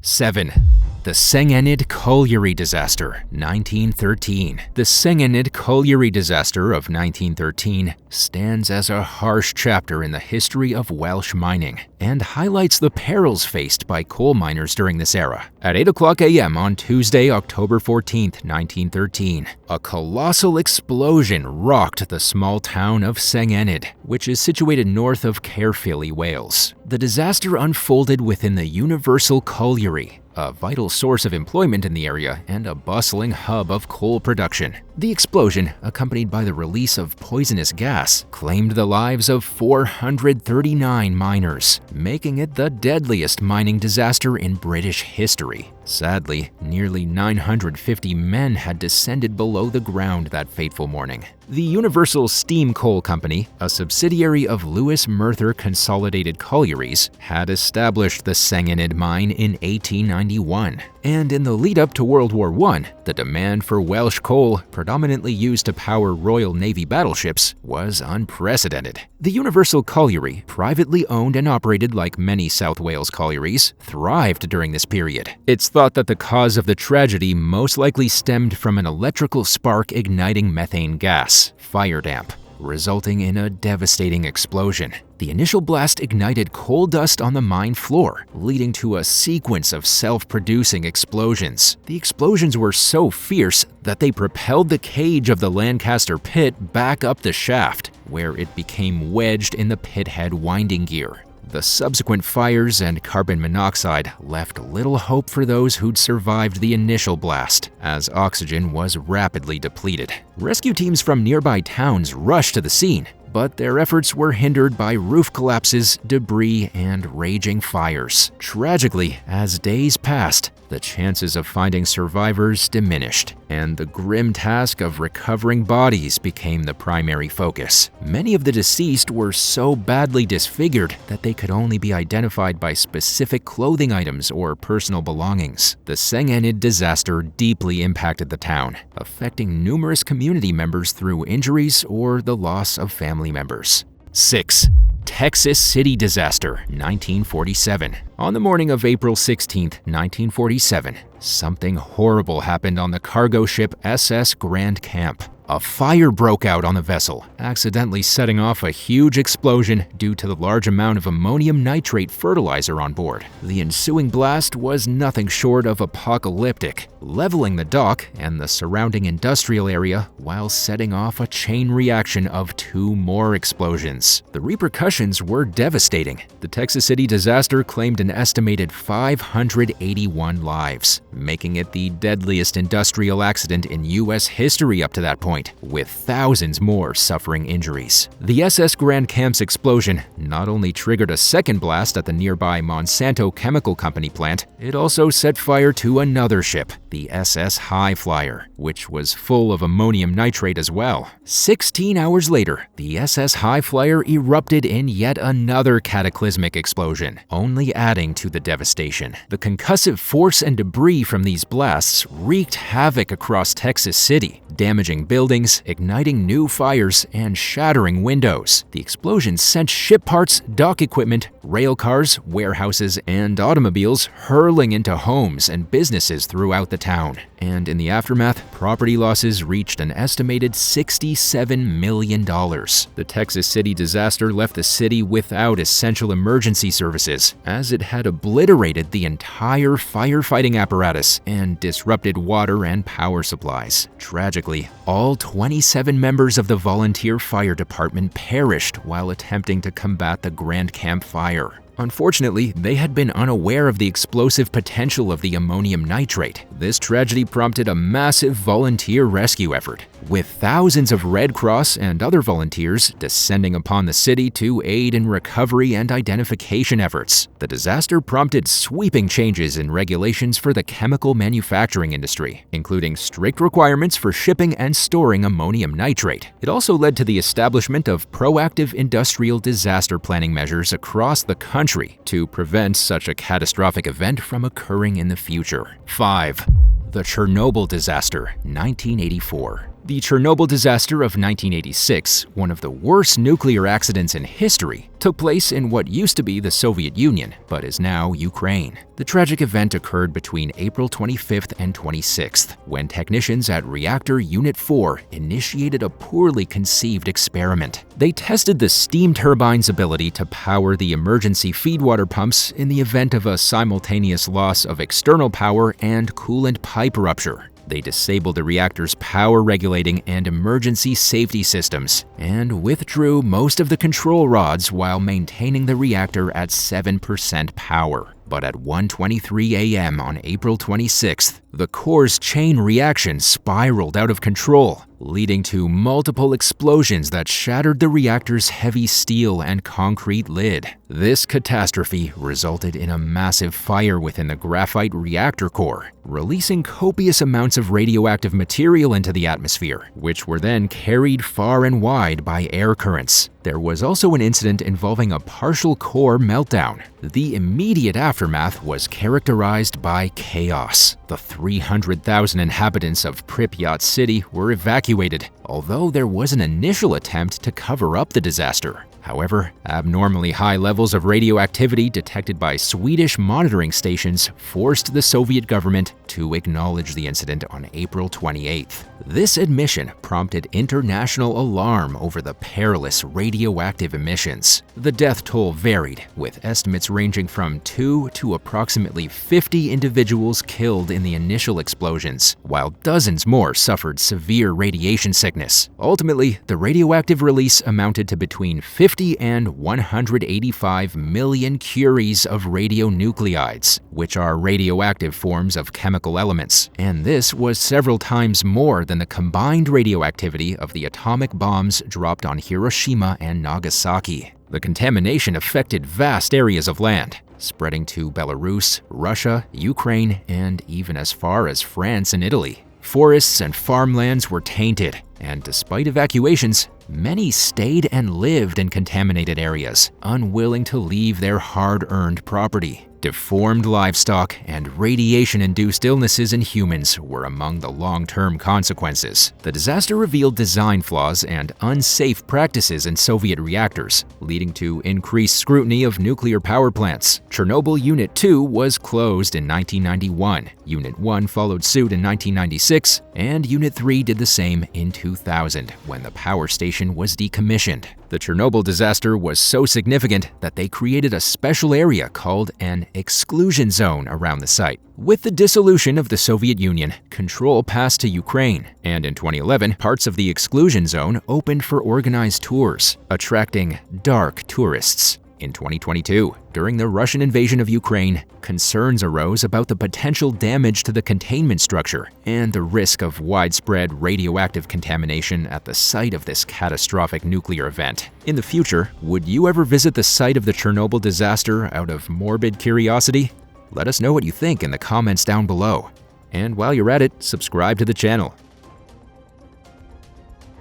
7. The Cury Colliery Disaster, 1913. The Cury Disaster of 1913 stands as a harsh chapter in the history of Welsh mining and highlights the perils faced by coal miners during this era. At 8:00 a.m. on Tuesday, October 14, 1913, a colossal explosion rocked the small town of Sengenid, which is situated north of Caerphilly, Wales. The disaster unfolded within the Universal Colliery, a vital source of employment in the area and a bustling hub of coal production. The explosion, accompanied by the release of poisonous gas, claimed the lives of 439 miners, making it the deadliest mining disaster in British history. Sadly, nearly 950 men had descended below the ground that fateful morning. The Universal Steam Coal Company, a subsidiary of Lewis Merthyr Consolidated Collieries, had established the Sengenid mine in 1891. And in the lead-up to World War I, the demand for Welsh coal, predominantly used to power Royal Navy battleships, was unprecedented. The Universal Colliery, privately owned and operated like many South Wales collieries, thrived during this period. It's thought that the cause of the tragedy most likely stemmed from an electrical spark igniting methane gas, fire damp, resulting in a devastating explosion. The initial blast ignited coal dust on the mine floor, leading to a sequence of self-producing explosions. The explosions were so fierce that they propelled the cage of the Lancaster pit back up the shaft, where it became wedged in the pithead winding gear. The subsequent fires and carbon monoxide left little hope for those who'd survived the initial blast, as oxygen was rapidly depleted. Rescue teams from nearby towns rushed to the scene, but their efforts were hindered by roof collapses, debris, and raging fires. Tragically, as days passed, the chances of finding survivors diminished, and the grim task of recovering bodies became the primary focus. Many of the deceased were so badly disfigured that they could only be identified by specific clothing items or personal belongings. The Sengenid disaster deeply impacted the town, affecting numerous community members through injuries or the loss of family members. 6. Texas City Disaster, 1947. On the morning of April 16, 1947, something horrible happened on the cargo ship SS Grand Camp. A fire broke out on the vessel, accidentally setting off a huge explosion due to the large amount of ammonium nitrate fertilizer on board. The ensuing blast was nothing short of apocalyptic, leveling the dock and the surrounding industrial area while setting off a chain reaction of 2 more explosions. The repercussions were devastating. The Texas City disaster claimed an estimated 581 lives, making it the deadliest industrial accident in U.S. history up to that point, with thousands more suffering injuries. The SS Grand Camp's explosion not only triggered a second blast at the nearby Monsanto Chemical Company plant, it also set fire to another ship, the SS High Flyer, which was full of ammonium nitrate as well. 16 hours later, the SS High Flyer erupted in yet another cataclysmic explosion, only adding to the devastation. The concussive force and debris from these blasts wreaked havoc across Texas City, damaging buildings, igniting new fires, and shattering windows. The explosion sent ship parts, dock equipment, rail cars, warehouses, and automobiles hurling into homes and businesses throughout the town. And in the aftermath, property losses reached an estimated $67 million. The Texas City disaster left the city without essential emergency services, as it had obliterated the entire firefighting apparatus and disrupted water and power supplies. Tragically, all 27 members of the volunteer fire department perished while attempting to combat the Grand Camp fire. Unfortunately, they had been unaware of the explosive potential of the ammonium nitrate. This tragedy prompted a massive volunteer rescue effort, with thousands of Red Cross and other volunteers descending upon the city to aid in recovery and identification efforts. The disaster prompted sweeping changes in regulations for the chemical manufacturing industry, including strict requirements for shipping and storing ammonium nitrate. It also led to the establishment of proactive industrial disaster planning measures across the country to prevent such a catastrophic event from occurring in the future. 5. The Chernobyl Disaster, 1984. The Chernobyl disaster of 1986, one of the worst nuclear accidents in history, took place in what used to be the Soviet Union, but is now Ukraine. The tragic event occurred between April 25th and 26th, when technicians at Reactor Unit 4 initiated a poorly conceived experiment. They tested the steam turbine's ability to power the emergency feedwater pumps in the event of a simultaneous loss of external power and coolant pipe rupture. They disabled the reactor's power regulating and emergency safety systems and withdrew most of the control rods while maintaining the reactor at 7% power. But at 1:23 a.m. on April 26th, the core's chain reaction spiraled out of control, leading to multiple explosions that shattered the reactor's heavy steel and concrete lid. This catastrophe resulted in a massive fire within the graphite reactor core, releasing copious amounts of radioactive material into the atmosphere, which were then carried far and wide by air currents. There was also an incident involving a partial core meltdown. The immediate aftermath was characterized by chaos. The 300,000 inhabitants of Pripyat city were evacuated, although there was an initial attempt to cover up the disaster. However, abnormally high levels of radioactivity detected by Swedish monitoring stations forced the Soviet government to acknowledge the incident on April 28th. This admission prompted international alarm over the perilous radioactive emissions. The death toll varied, with estimates ranging from 2 to approximately 50 individuals killed in the initial explosions, while dozens more suffered severe radiation sickness. Ultimately, the radioactive release amounted to between 50 and 185 million curies of radionuclides, which are radioactive forms of chemical elements, and this was several times more than the combined radioactivity of the atomic bombs dropped on Hiroshima and Nagasaki. The contamination affected vast areas of land, spreading to Belarus, Russia, Ukraine, and even as far as France and Italy. Forests and farmlands were tainted, and despite evacuations, many stayed and lived in contaminated areas, unwilling to leave their hard-earned property. Deformed livestock and radiation-induced illnesses in humans were among the long-term consequences. The disaster revealed design flaws and unsafe practices in Soviet reactors, leading to increased scrutiny of nuclear power plants. Chernobyl Unit 2 was closed in 1991, Unit 1 followed suit in 1996, and Unit 3 did the same in 2000, when the power station was decommissioned. The Chernobyl disaster was so significant that they created a special area called an exclusion zone around the site. With the dissolution of the Soviet Union, control passed to Ukraine, and in 2011, parts of the exclusion zone opened for organized tours, attracting dark tourists. In 2022, during the Russian invasion of Ukraine, concerns arose about the potential damage to the containment structure and the risk of widespread radioactive contamination at the site of this catastrophic nuclear event. In the future, would you ever visit the site of the Chernobyl disaster out of morbid curiosity? Let us know what you think in the comments down below. And while you're at it, subscribe to the channel.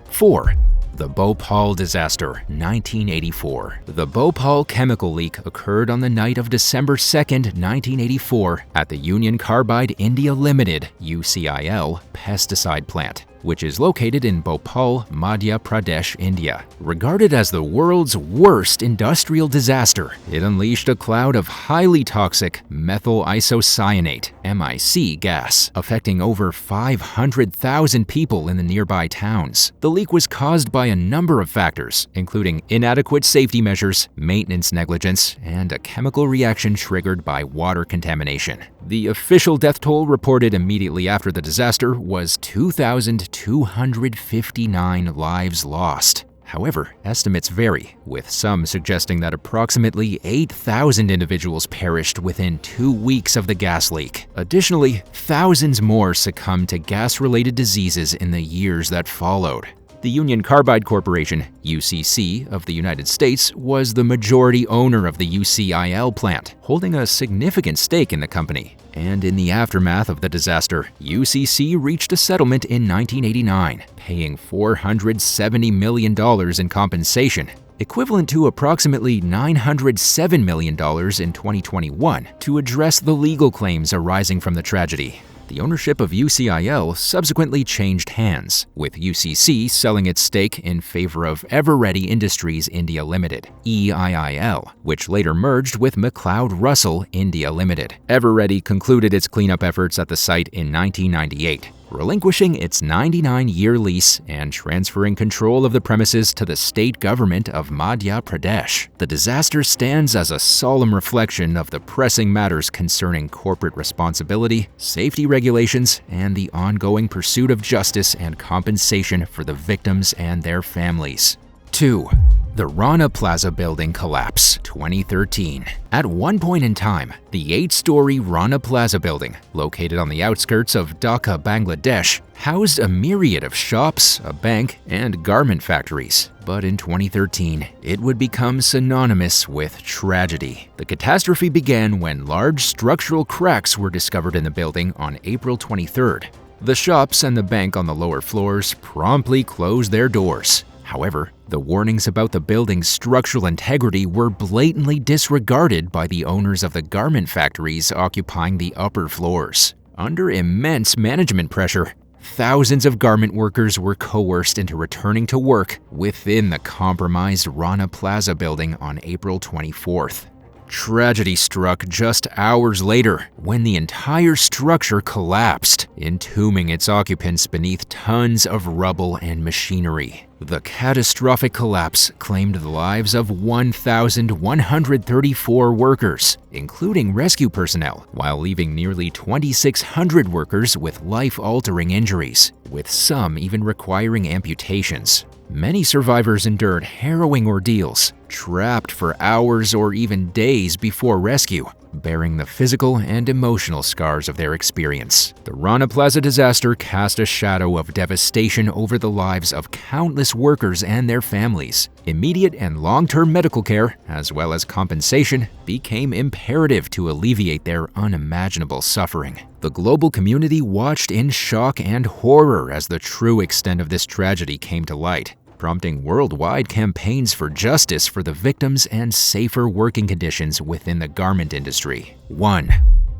4. The Bhopal Disaster, 1984. The Bhopal chemical leak occurred on the night of December 2, 1984, at the Union Carbide India Limited (UCIL) pesticide plant, which is located in Bhopal, Madhya Pradesh, India. Regarded as the world's worst industrial disaster, it unleashed a cloud of highly toxic methyl isocyanate (MIC) gas, affecting over 500,000 people in the nearby towns. The leak was caused by a number of factors, including inadequate safety measures, maintenance negligence, and a chemical reaction triggered by water contamination. The official death toll reported immediately after the disaster was 2,259 lives lost. However, estimates vary, with some suggesting that approximately 8,000 individuals perished within 2 weeks of the gas leak. Additionally, thousands more succumbed to gas-related diseases in the years that followed. The Union Carbide Corporation, UCC, of the United States was the majority owner of the UCIL plant, holding a significant stake in the company. And in the aftermath of the disaster, UCC reached a settlement in 1989, paying $470 million in compensation, equivalent to approximately $907 million in 2021, to address the legal claims arising from the tragedy. The ownership of UCIL subsequently changed hands, with UCC selling its stake in favor of Eveready Industries India Limited, EIIL, which later merged with McLeod Russell India Limited. Eveready concluded its cleanup efforts at the site in 1998, relinquishing its 99-year lease and transferring control of the premises to the state government of Madhya Pradesh. The disaster stands as a solemn reflection of the pressing matters concerning corporate responsibility, safety regulations, and the ongoing pursuit of justice and compensation for the victims and their families. 2. The Rana Plaza building collapse, 2013. At one point in time, the 8-story Rana Plaza building, located on the outskirts of Dhaka, Bangladesh, housed a myriad of shops, a bank, and garment factories. But in 2013, it would become synonymous with tragedy. The catastrophe began when large structural cracks were discovered in the building on April 23rd. The shops and the bank on the lower floors promptly closed their doors. However, the warnings about the building's structural integrity were blatantly disregarded by the owners of the garment factories occupying the upper floors. Under immense management pressure, thousands of garment workers were coerced into returning to work within the compromised Rana Plaza building on April 24th. Tragedy struck just hours later when the entire structure collapsed, entombing its occupants beneath tons of rubble and machinery. The catastrophic collapse claimed the lives of 1,134 workers, including rescue personnel, while leaving nearly 2,600 workers with life-altering injuries, with some even requiring amputations. Many survivors endured harrowing ordeals, trapped for hours or even days before rescue, bearing the physical and emotional scars of their experience. The Rana Plaza disaster cast a shadow of devastation over the lives of countless workers and their families. Immediate and long-term medical care, as well as compensation, became imperative to alleviate their unimaginable suffering. The global community watched in shock and horror as the true extent of this tragedy came to light, prompting worldwide campaigns for justice for the victims and safer working conditions within the garment industry. 1.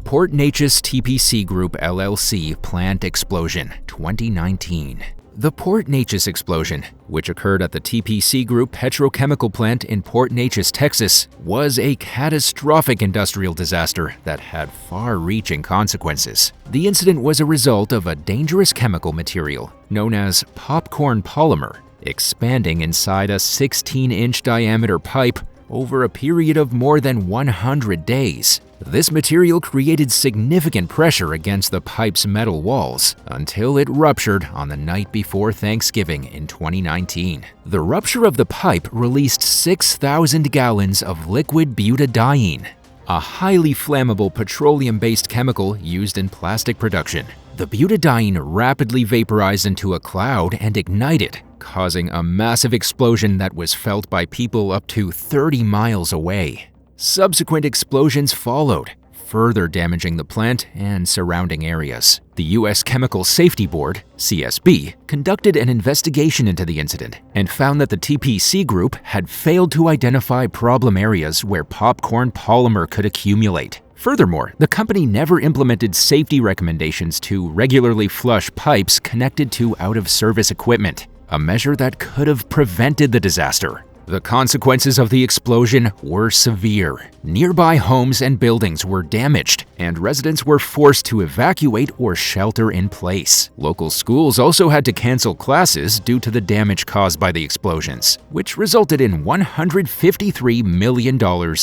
Port Neches TPC Group LLC plant explosion, 2019. The Port Neches explosion, which occurred at the TPC Group petrochemical plant in Port Neches, Texas, was a catastrophic industrial disaster that had far-reaching consequences. The incident was a result of a dangerous chemical material known as popcorn polymer expanding inside a 16-inch diameter pipe over a period of more than 100 days. This material created significant pressure against the pipe's metal walls until it ruptured on the night before Thanksgiving in 2019. The rupture of the pipe released 6,000 gallons of liquid butadiene, a highly flammable petroleum-based chemical used in plastic production. The butadiene rapidly vaporized into a cloud and ignited, causing a massive explosion that was felt by people up to 30 miles away. Subsequent explosions followed, further damaging the plant and surrounding areas. The U.S. Chemical Safety Board, CSB, conducted an investigation into the incident and found that the TPC Group had failed to identify problem areas where popcorn polymer could accumulate. Furthermore, the company never implemented safety recommendations to regularly flush pipes connected to out-of-service equipment, a measure that could have prevented the disaster. The consequences of the explosion were severe. Nearby homes and buildings were damaged, and residents were forced to evacuate or shelter in place. Local schools also had to cancel classes due to the damage caused by the explosions, which resulted in $153 million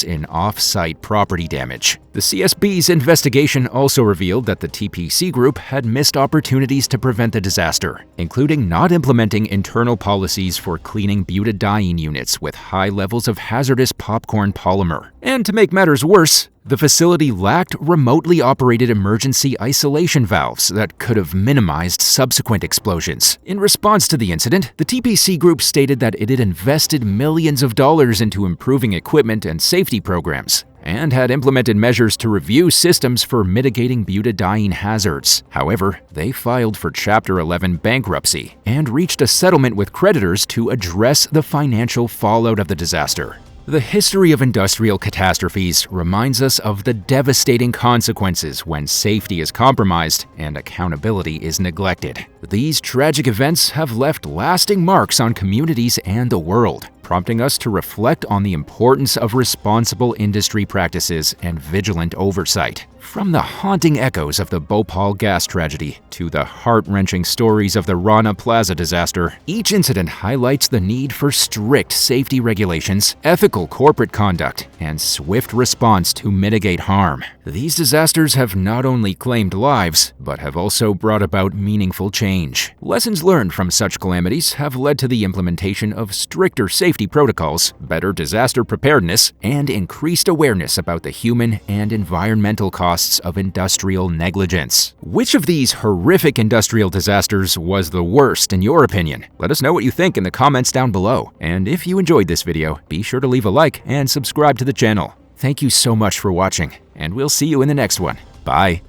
in off-site property damage. The CSB's investigation also revealed that the TPC Group had missed opportunities to prevent the disaster, including not implementing internal policies for cleaning butadiene units with high levels of hazardous popcorn polymer. And to make matters worse, the facility lacked remotely operated emergency isolation valves that could have minimized subsequent explosions. In response to the incident, the TPC Group stated that it had invested millions of dollars into improving equipment and safety programs, and had implemented measures to review systems for mitigating butadiene hazards. However, they filed for Chapter 11 bankruptcy and reached a settlement with creditors to address the financial fallout of the disaster. The history of industrial catastrophes reminds us of the devastating consequences when safety is compromised and accountability is neglected. These tragic events have left lasting marks on communities and the world, prompting us to reflect on the importance of responsible industry practices and vigilant oversight. From the haunting echoes of the Bhopal gas tragedy to the heart-wrenching stories of the Rana Plaza disaster, each incident highlights the need for strict safety regulations, ethical corporate conduct, and swift response to mitigate harm. These disasters have not only claimed lives, but have also brought about meaningful change. Lessons learned from such calamities have led to the implementation of stricter safety protocols, better disaster preparedness, and increased awareness about the human and environmental costs of industrial negligence. Which of these horrific industrial disasters was the worst in your opinion? Let us know what you think in the comments down below. And if you enjoyed this video, be sure to leave a like and subscribe to the channel. Thank you so much for watching, and we'll see you in the next one. Bye.